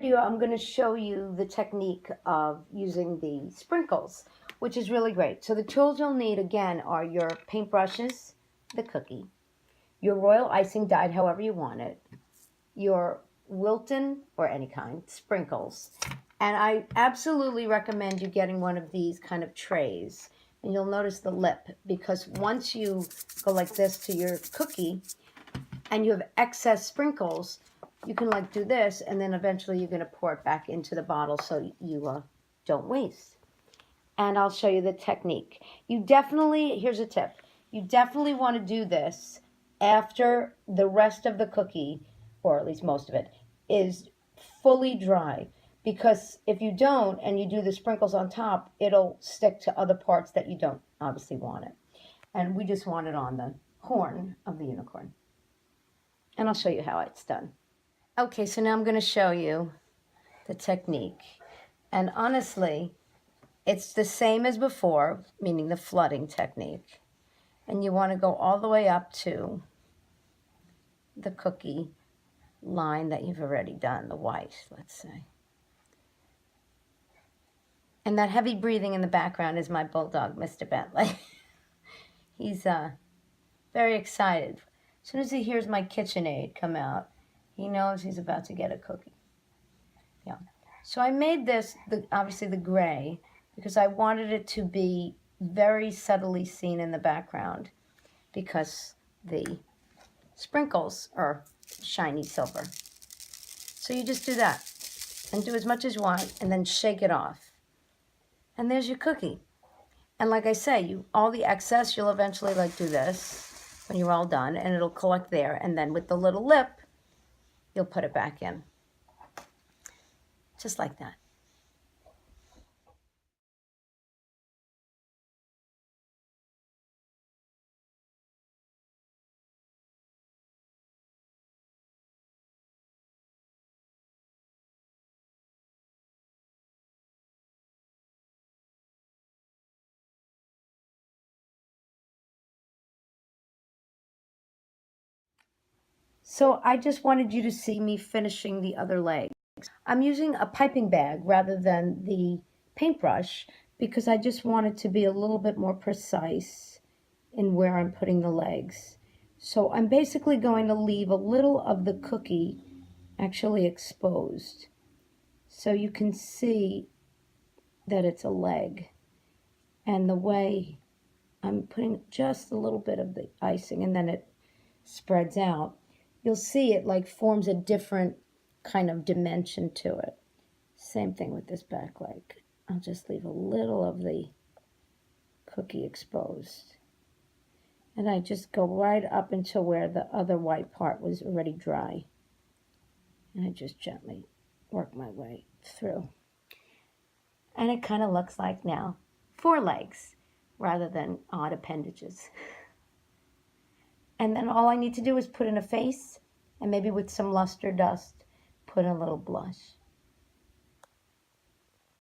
Video, I'm going to show you the technique of using the sprinkles, which is really great. So the tools you'll need again are your paintbrushes, the cookie, your royal icing dyed however you want it, your Wilton or any kind sprinkles, and I absolutely recommend you getting one of these kind of trays. And you'll notice the lip, because once you go like this to your cookie and you have excess sprinkles, you can like do this, and then eventually you're going to pour it back into the bottle so you don't waste. And I'll show you the technique. Here's a tip. You definitely want to do this after the rest of the cookie, or at least most of it, is fully dry. Because if you don't and you do the sprinkles on top, it'll stick to other parts that you don't obviously want it. And we just want it on the horn of the unicorn. And I'll show you how it's done. Okay, so now I'm going to show you the technique. And honestly, it's the same as before, meaning the flooding technique. And you want to go all the way up to the cookie line that you've already done, the white, let's say. And that heavy breathing in the background is my bulldog, Mr. Bentley. He's very excited. As soon as he hears my KitchenAid come out, he knows he's about to get a cookie. Yeah. So I made this, obviously the gray, because I wanted it to be very subtly seen in the background, because the sprinkles are shiny silver. So you just do that and do as much as you want, and then shake it off. And there's your cookie. And like I say, all the excess, you'll eventually like do this when you're all done, and it'll collect there. And then with the little lip, you'll put it back in. Just like that. So I just wanted you to see me finishing the other leg. I'm using a piping bag rather than the paintbrush because I just want it to be a little bit more precise in where I'm putting the legs. So I'm basically going to leave a little of the cookie actually exposed, so you can see that it's a leg. And the way I'm putting just a little bit of the icing and then it spreads out, you'll see it like forms a different kind of dimension to it. Same thing with this back leg. I'll just leave a little of the cookie exposed. And I just go right up until where the other white part was already dry. And I just gently work my way through. And it kind of looks like now 4 legs rather than odd appendages. And then all I need to do is put in a face, and maybe with some luster dust, put in a little blush.